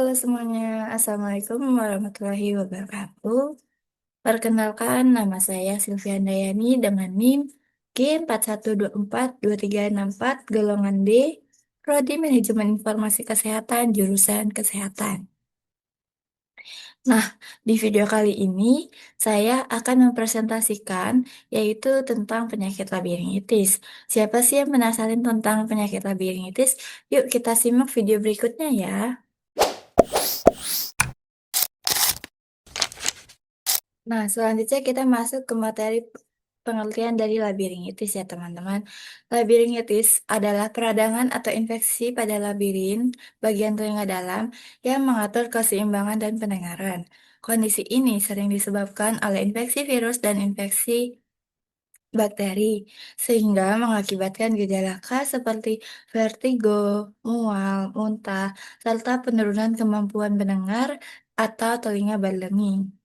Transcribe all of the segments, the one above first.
Halo semuanya, Assalamualaikum warahmatullahi wabarakatuh. Perkenalkan, nama saya Sylvia Dayani dengan NIM G41242364 golongan D, Prodi Manajemen Informasi Kesehatan, jurusan Kesehatan. Nah, di video kali ini saya akan mempresentasikan yaitu tentang penyakit labiringitis. Siapa sih yang penasaran tentang penyakit labiringitis? Yuk kita simak video berikutnya ya. Nah, selanjutnya kita masuk ke materi pengertian dari labiringitis ya teman-teman. Labiringitis adalah peradangan atau infeksi pada labirin bagian telinga dalam yang mengatur keseimbangan dan pendengaran. Kondisi ini sering disebabkan oleh infeksi virus dan infeksi bakteri, sehingga mengakibatkan gejala khas seperti vertigo, mual, muntah, serta penurunan kemampuan mendengar atau telinga berdengung.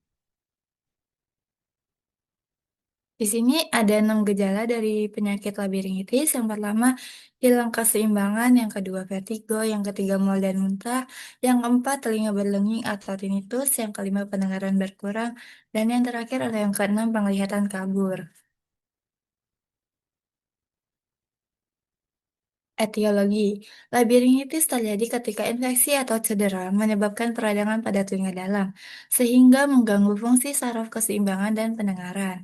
Di sini ada 6 gejala dari penyakit labiringitis. Yang pertama, hilang keseimbangan. Yang kedua, vertigo. Yang ketiga, mual dan muntah. Yang keempat, telinga berlenging atau tinnitus. Yang kelima, pendengaran berkurang. Dan yang terakhir ada yang keenam, penglihatan kabur. Etiologi. Labiringitis terjadi ketika infeksi atau cedera menyebabkan peradangan pada telinga dalam, sehingga mengganggu fungsi saraf keseimbangan dan pendengaran.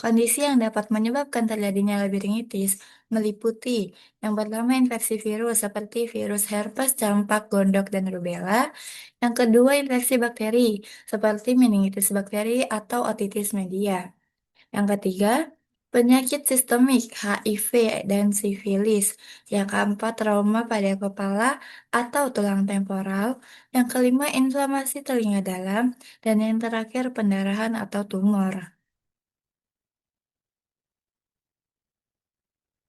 Kondisi yang dapat menyebabkan terjadinya labiringitis meliputi yang pertama infeksi virus seperti virus herpes, campak, gondok, dan rubella. Yang kedua infeksi bakteri seperti meningitis bakteri atau otitis media. Yang ketiga, penyakit sistemik HIV dan sifilis. Yang keempat, trauma pada kepala atau tulang temporal. Yang kelima, inflamasi telinga dalam. Dan yang terakhir, pendarahan atau tumor.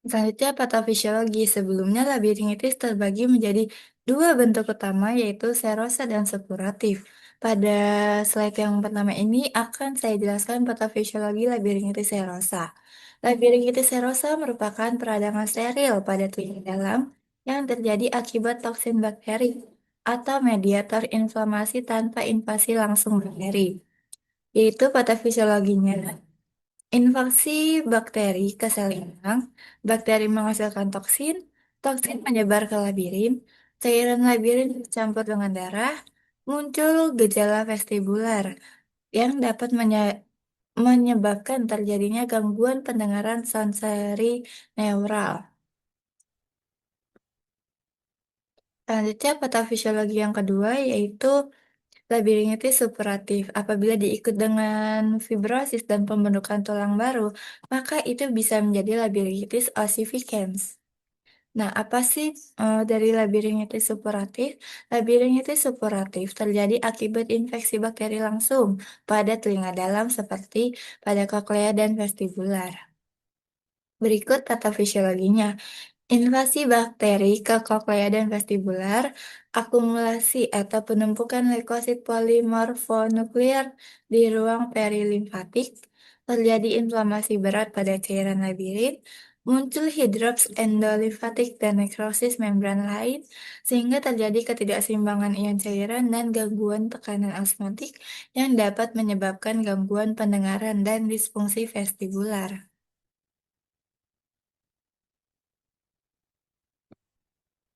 Selanjutnya, patofisiologi. Sebelumnya, labiringitis terbagi menjadi dua bentuk utama, yaitu serosa dan supuratif. Pada slide yang pertama ini akan saya jelaskan patofisiologi labiringitis serosa. Labiringitis serosa merupakan peradangan steril pada telinga dalam yang terjadi akibat toksin bakteri atau mediator inflamasi tanpa invasi langsung bakteri. Yaitu patofisiologinya. Infeksi bakteri ke sel inang, bakteri menghasilkan toksin, toksin menyebar ke labirin, cairan labirin bercampur dengan darah, muncul gejala vestibular yang dapat menyebabkan terjadinya gangguan pendengaran sensori neural. Selanjutnya, patofisiologi yang kedua yaitu labiringitis supuratif. Apabila diikut dengan fibrosis dan pembentukan tulang baru, maka itu bisa menjadi labiringitis ossificans. Nah, apa sih dari labiringitis supuratif? Labiringitis supuratif terjadi akibat infeksi bakteri langsung pada telinga dalam seperti pada koklea dan vestibular. Berikut tata fisiologinya. Invasi bakteri ke koklea dan vestibular, akumulasi atau penumpukan leukosit polimorfonuklear di ruang perilimfatik, terjadi inflamasi berat pada cairan labirin, muncul hidrops endolimfatik dan nekrosis membran lain, sehingga terjadi ketidakseimbangan ion cairan dan gangguan tekanan osmotik yang dapat menyebabkan gangguan pendengaran dan disfungsi vestibular.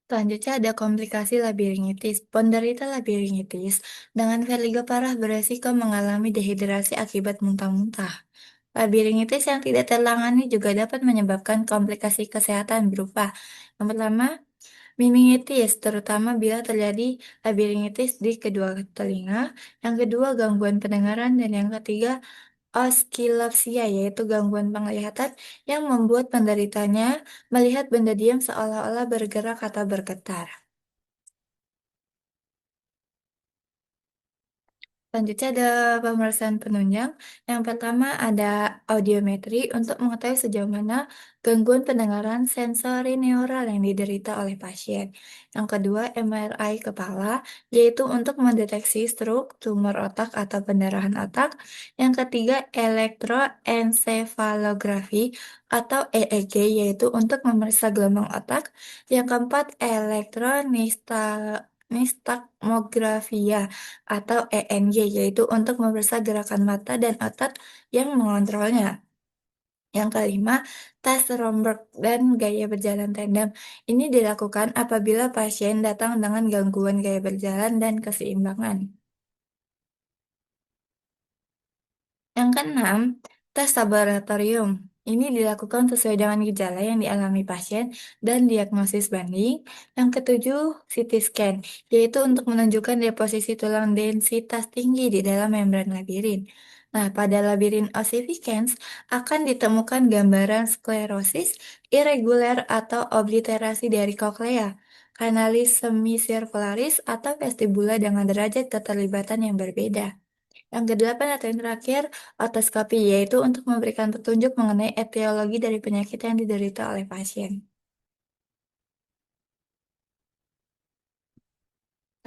Selanjutnya ada komplikasi labiringitis. Penderita labiringitis dengan vertigo parah beresiko mengalami dehidrasi akibat muntah-muntah. Labiringitis yang tidak tertangani juga dapat menyebabkan komplikasi kesehatan berupa yang pertama, meningitis, terutama bila terjadi labiringitis di kedua telinga, yang kedua gangguan pendengaran, dan yang ketiga oskilopsia, yaitu gangguan penglihatan yang membuat penderitanya melihat benda diam seolah-olah bergerak atau bergetar. Selanjutnya ada pemeriksaan penunjang. Yang pertama ada audiometri untuk mengetahui sejauh mana gangguan pendengaran sensori neural yang diderita oleh pasien. Yang kedua MRI kepala, yaitu untuk mendeteksi stroke, tumor otak atau pendarahan otak. Yang ketiga elektroensefalografi atau EEG, yaitu untuk memeriksa gelombang otak. Yang keempat nistagmografia atau ENG, yaitu untuk memeriksa gerakan mata dan otot yang mengontrolnya. Yang kelima, tes Romberg dan gaya berjalan tandem. Ini dilakukan apabila pasien datang dengan gangguan gaya berjalan dan keseimbangan. Yang keenam, tes laboratorium. Ini dilakukan sesuai dengan gejala yang dialami pasien dan diagnosis banding. Yang ketujuh, CT scan, yaitu untuk menunjukkan deposisi tulang densitas tinggi di dalam membran labirin. Nah, pada labirin ossificans akan ditemukan gambaran sklerosis irregular atau obliterasi dari koklea, kanalis semisirkularis atau vestibula dengan derajat keterlibatan yang berbeda. Yang kedelapan atau yang terakhir, otoskopi, yaitu untuk memberikan petunjuk mengenai etiologi dari penyakit yang diderita oleh pasien.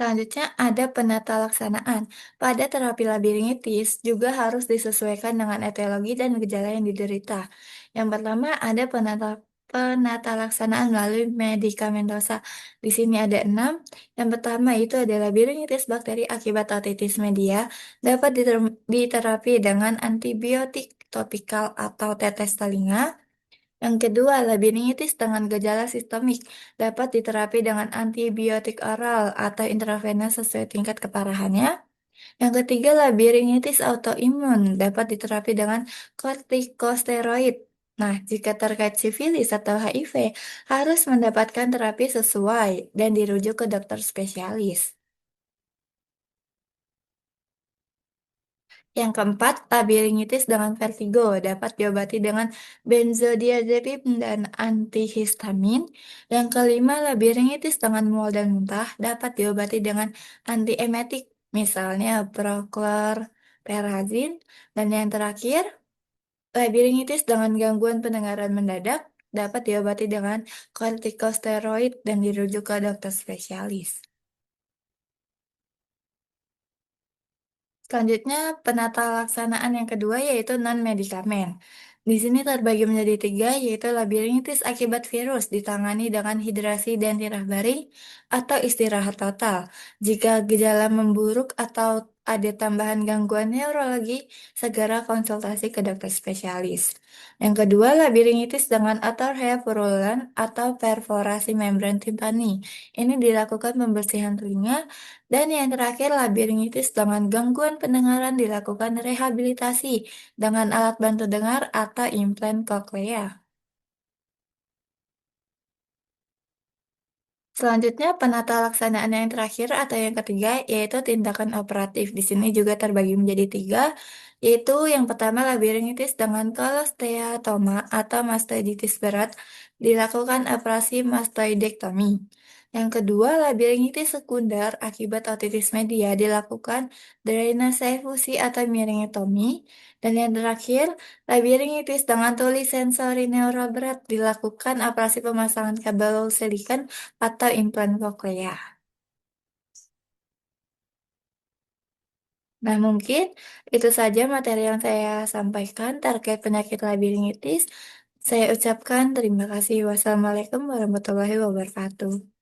Selanjutnya ada penata laksanaan. Pada terapi labiringitis juga harus disesuaikan dengan etiologi dan gejala yang diderita. Yang pertama ada penata laksanaan melalui medikamentosa. Di sini ada 6. Yang pertama itu adalah labiringitis bakteri akibat otitis media dapat diterapi dengan antibiotik topikal atau tetes telinga. Yang kedua, labiringitis dengan gejala sistemik dapat diterapi dengan antibiotik oral atau intravenous sesuai tingkat keparahannya. Yang ketiga, labiringitis autoimun dapat diterapi dengan kortikosteroid. Nah, jika terkait sifilis atau HIV, harus mendapatkan terapi sesuai dan dirujuk ke dokter spesialis. Yang keempat, labiringitis dengan vertigo dapat diobati dengan benzodiazepin dan antihistamin. Yang kelima, labiringitis dengan mual dan muntah dapat diobati dengan antiemetik, misalnya prochlorperazine. Dan yang terakhir, labiringitis dengan gangguan pendengaran mendadak dapat diobati dengan kortikosteroid dan dirujuk ke dokter spesialis. Selanjutnya, penata laksanaan yang kedua yaitu non-medikamen. Di sini terbagi menjadi tiga, yaitu labirintitis akibat virus ditangani dengan hidrasi dan tirah baring atau istirahat total. Jika gejala memburuk atau ada tambahan gangguan neurologi, segera konsultasi ke dokter spesialis. Yang kedua, labirintitis dengan atorhea purulan atau perforasi membran timpani. Ini dilakukan pembersihan telinga dan yang terakhir, labiringitis dengan gangguan pendengaran dilakukan rehabilitasi dengan alat bantu dengar atau implan koklea. Selanjutnya, penata laksanaan yang terakhir atau yang ketiga yaitu tindakan operatif. Di sini juga terbagi menjadi tiga, yaitu yang pertama labiringitis dengan kolosteatoma atau mastoiditis berat dilakukan operasi mastoidektomi. Yang kedua, labiringitis sekunder akibat otitis media dilakukan drainase fusi atau miringotomi. Dan yang terakhir, labiringitis dengan tuli sensori neural berat dilakukan operasi pemasangan kabel silikon atau implan koklea. Nah, mungkin itu saja materi yang saya sampaikan terkait penyakit labiringitis. Saya ucapkan terima kasih. Wassalamualaikum warahmatullahi wabarakatuh.